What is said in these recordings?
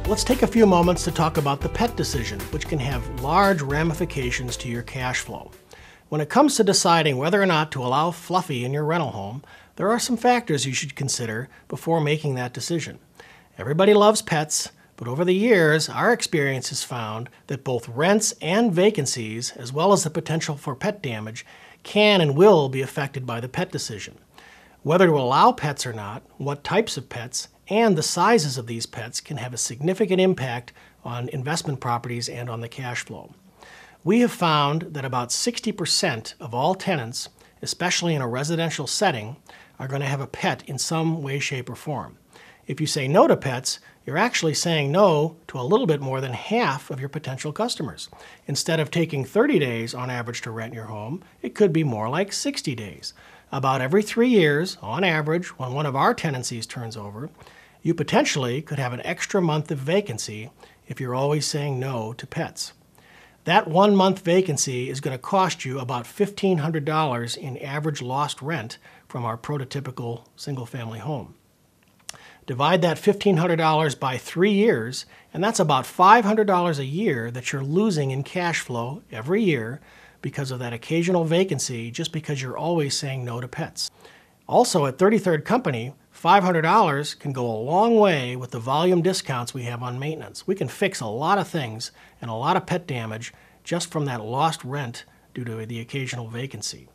Let's take a few moments to talk about the pet decision, which can have large ramifications to your cash flow. When it comes to deciding whether or not to allow Fluffy in your rental home, there are some factors you should consider before making that decision. Everybody loves pets, but over the years, our experience has found that both rents and vacancies, as well as the potential for pet damage, can and will be affected by the pet decision. Whether to allow pets or not, what types of pets, and the sizes of these pets can have a significant impact on investment properties and on the cash flow. We have found that about 60% of all tenants, especially in a residential setting, are going to have a pet in some way, shape, or form. If you say no to pets, you're actually saying no to a little bit more than half of your potential customers. Instead of taking 30 days on average to rent your home, it could be more like 60 days. About every 3 years, on average, when one of our tenancies turns over, you potentially could have an extra month of vacancy if you're always saying no to pets. That 1 month vacancy is going to cost you about $1,500 in average lost rent from our prototypical single-family home. Divide that $1,500 by 3 years, and that's about $500 a year that you're losing in cash flow every year because of that occasional vacancy, just because you're always saying no to pets. Also, at 33rd Company, $500 can go a long way with the volume discounts we have on maintenance. We can fix a lot of things and a lot of pet damage just from that lost rent due to the occasional vacancy.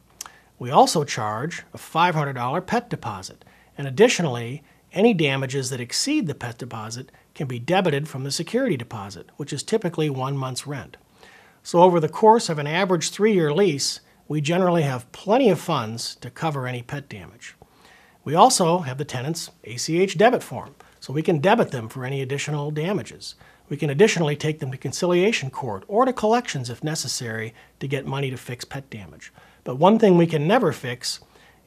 We also charge a $500 pet deposit, and additionally, any damages that exceed the pet deposit can be debited from the security deposit, which is typically 1 month's rent. So over the course of an average 3-year lease, we generally have plenty of funds to cover any pet damage. We also have the tenant's ACH debit form, so we can debit them for any additional damages. We can additionally take them to conciliation court or to collections if necessary to get money to fix pet damage. But one thing we can never fix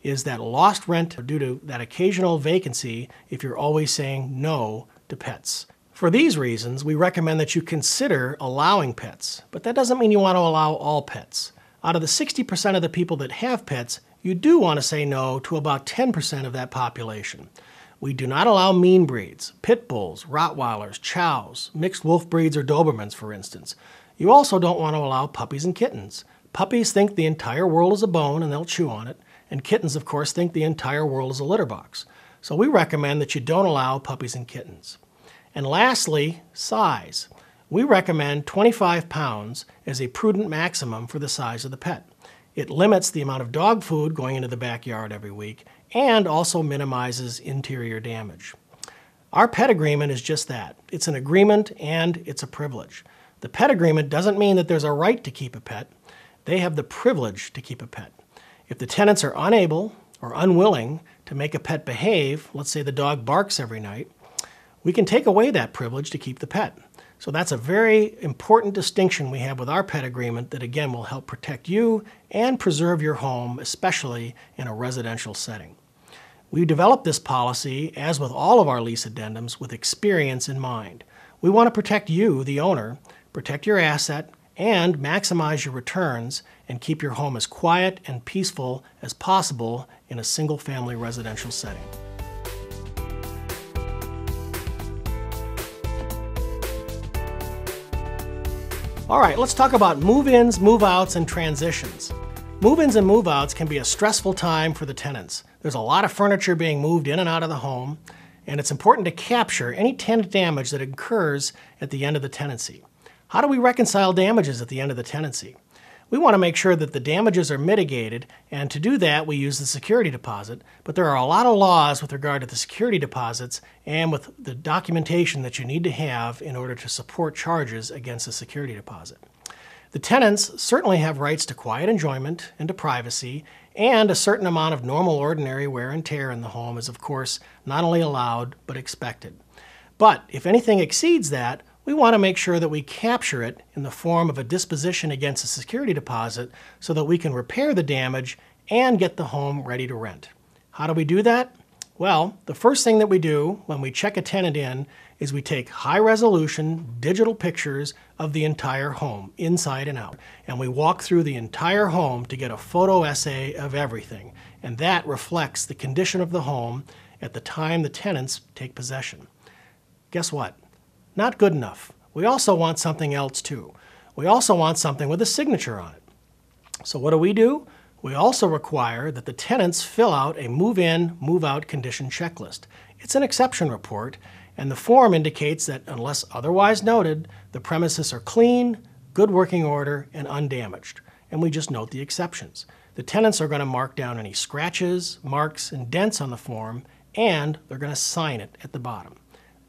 is that lost rent due to that occasional vacancy if you're always saying no to pets. For these reasons, we recommend that you consider allowing pets, but that doesn't mean you want to allow all pets. Out of the 60% of the people that have pets, you do want to say no to about 10% of that population. We do not allow mean breeds, pit bulls, Rottweilers, chows, mixed wolf breeds, or Dobermans, for instance. You also don't want to allow puppies and kittens. Puppies think the entire world is a bone and they'll chew on it, and kittens, of course, think the entire world is a litter box. So we recommend that you don't allow puppies and kittens. And lastly, size. We recommend 25 pounds as a prudent maximum for the size of the pet. It limits the amount of dog food going into the backyard every week and also minimizes interior damage. Our pet agreement is just that. It's an agreement and it's a privilege. The pet agreement doesn't mean that there's a right to keep a pet. They have the privilege to keep a pet. If the tenants are unable or unwilling to make a pet behave, let's say the dog barks every night, we can take away that privilege to keep the pet. So that's a very important distinction we have with our pet agreement that, again, will help protect you and preserve your home, especially in a residential setting. We developed this policy, as with all of our lease addendums, with experience in mind. We want to protect you, the owner, protect your asset, and maximize your returns and keep your home as quiet and peaceful as possible in a single-family residential setting. All right, let's talk about move-ins, move-outs, and transitions. Move-ins and move-outs can be a stressful time for the tenants. There's a lot of furniture being moved in and out of the home, and it's important to capture any tenant damage that occurs at the end of the tenancy. How do we reconcile damages at the end of the tenancy? We want to make sure that the damages are mitigated, and to do that we use the security deposit, but there are a lot of laws with regard to the security deposits and with the documentation that you need to have in order to support charges against a security deposit. The tenants certainly have rights to quiet enjoyment and to privacy, and a certain amount of normal ordinary wear and tear in the home is, of course, not only allowed but expected. But if anything exceeds that, we want to make sure that we capture it in the form of a disposition against a security deposit so that we can repair the damage and get the home ready to rent. How do we do that? Well, the first thing that we do when we check a tenant in is we take high-resolution digital pictures of the entire home, inside and out. And we walk through the entire home to get a photo essay of everything. And that reflects the condition of the home at the time the tenants take possession. Guess what? Not good enough. We also want something else too. We also want something with a signature on it. So what do? We also require that the tenants fill out a move-in, move-out condition checklist. It's an exception report, and the form indicates that unless otherwise noted, the premises are clean, good working order, and undamaged. And we just note the exceptions. The tenants are going to mark down any scratches, marks, and dents on the form, and they're going to sign it at the bottom.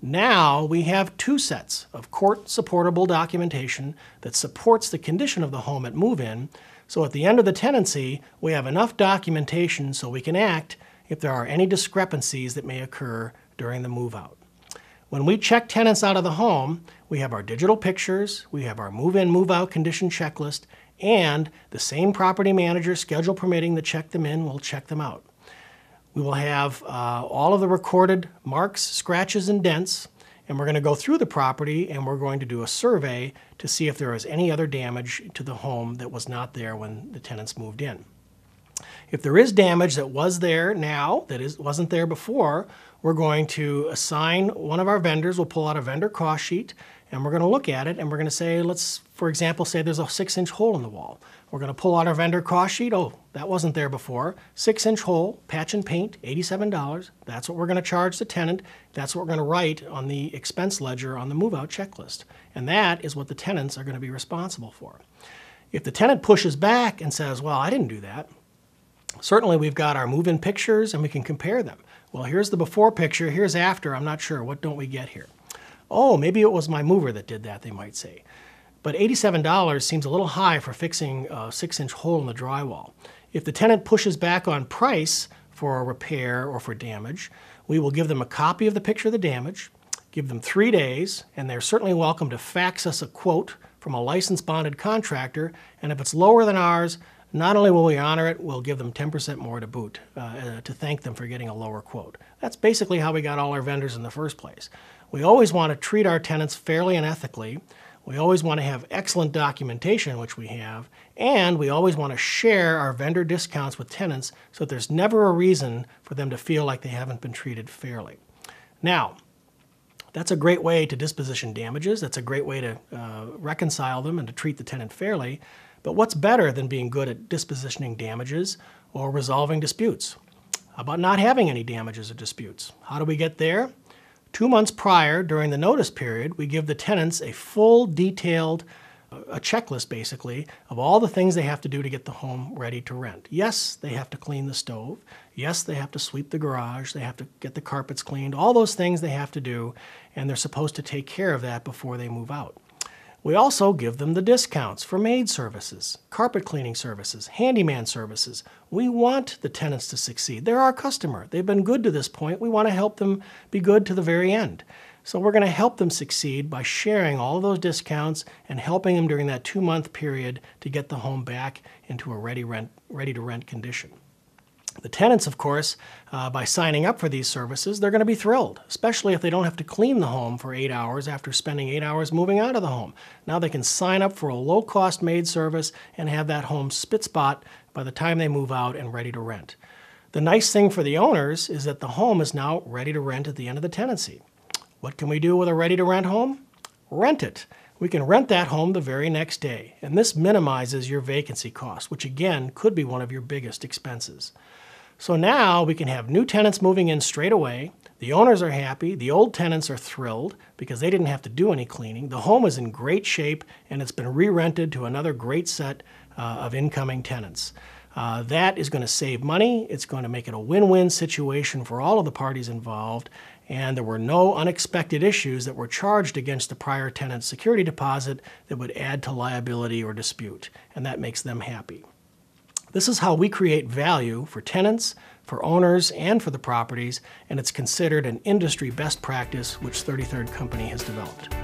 Now we have two sets of court-supportable documentation that supports the condition of the home at move-in, so at the end of the tenancy, we have enough documentation so we can act if there are any discrepancies that may occur during the move-out. When we check tenants out of the home, we have our digital pictures, we have our move-in, move-out condition checklist, and the same property manager, schedule permitting, to check them in will check them out. We will have all of the recorded marks, scratches, and dents, and we're going to go through the property and we're going to do a survey to see if there is any other damage to the home that was not there when the tenants moved in. If there is damage that was there now, wasn't there before, we're going to assign one of our vendors. We'll pull out a vendor cost sheet, and we're going to look at it, and we're going to say, let's, for example, say there's a 6-inch hole in the wall. We're going to pull out our vendor cost sheet. Oh, that wasn't there before. 6-inch hole, patch and paint, $87. That's what we're going to charge the tenant. That's what we're going to write on the expense ledger on the move-out checklist. And that is what the tenants are going to be responsible for. If the tenant pushes back and says, well, I didn't do that, certainly we've got our move-in pictures and we can compare them. Well, here's the before picture, here's after, I'm not sure. What don't we get here? Oh, maybe it was my mover that did that, they might say. But $87 seems a little high for fixing a 6-inch hole in the drywall. If the tenant pushes back on price for a repair or for damage, we will give them a copy of the picture of the damage, give them 3 days, and they're certainly welcome to fax us a quote from a licensed bonded contractor, and if it's lower than ours, not only will we honor it, we'll give them 10% more to boot to thank them for getting a lower quote. That's basically how we got all our vendors in the first place. We always want to treat our tenants fairly and ethically. We always want to have excellent documentation, which we have, and we always want to share our vendor discounts with tenants so that there's never a reason for them to feel like they haven't been treated fairly. Now, that's a great way to disposition damages. That's a great way to reconcile them and to treat the tenant fairly. But what's better than being good at dispositioning damages or resolving disputes? How about not having any damages or disputes? How do we get there? 2 months prior, during the notice period, we give the tenants a full, detailed a checklist, basically, of all the things they have to do to get the home ready to rent. Yes, they have to clean the stove. Yes, they have to sweep the garage. They have to get the carpets cleaned. All those things they have to do, and they're supposed to take care of that before they move out. We also give them the discounts for maid services, carpet cleaning services, handyman services. We want the tenants to succeed. They're our customer. They've been good to this point. We want to help them be good to the very end. So we're going to help them succeed by sharing all of those discounts and helping them during that 2-month period to get the home back into a ready-to-rent condition. The tenants, of course, by signing up for these services, they're going to be thrilled, especially if they don't have to clean the home for 8 hours after spending 8 hours moving out of the home. Now they can sign up for a low-cost maid service and have that home spit-spot by the time they move out and ready to rent. The nice thing for the owners is that the home is now ready to rent at the end of the tenancy. What can we do with a ready-to-rent home? Rent it. We can rent that home the very next day, and this minimizes your vacancy cost, which again could be one of your biggest expenses. So now we can have new tenants moving in straight away. The owners are happy. The old tenants are thrilled because they didn't have to do any cleaning. The home is in great shape and it's been re-rented to another great set of incoming tenants. That is going to save money. It's going to make it a win-win situation for all of the parties involved. And there were no unexpected issues that were charged against the prior tenant's security deposit that would add to liability or dispute. And that makes them happy. This is how we create value for tenants, for owners, and for the properties, and it's considered an industry best practice which 33rd Company has developed.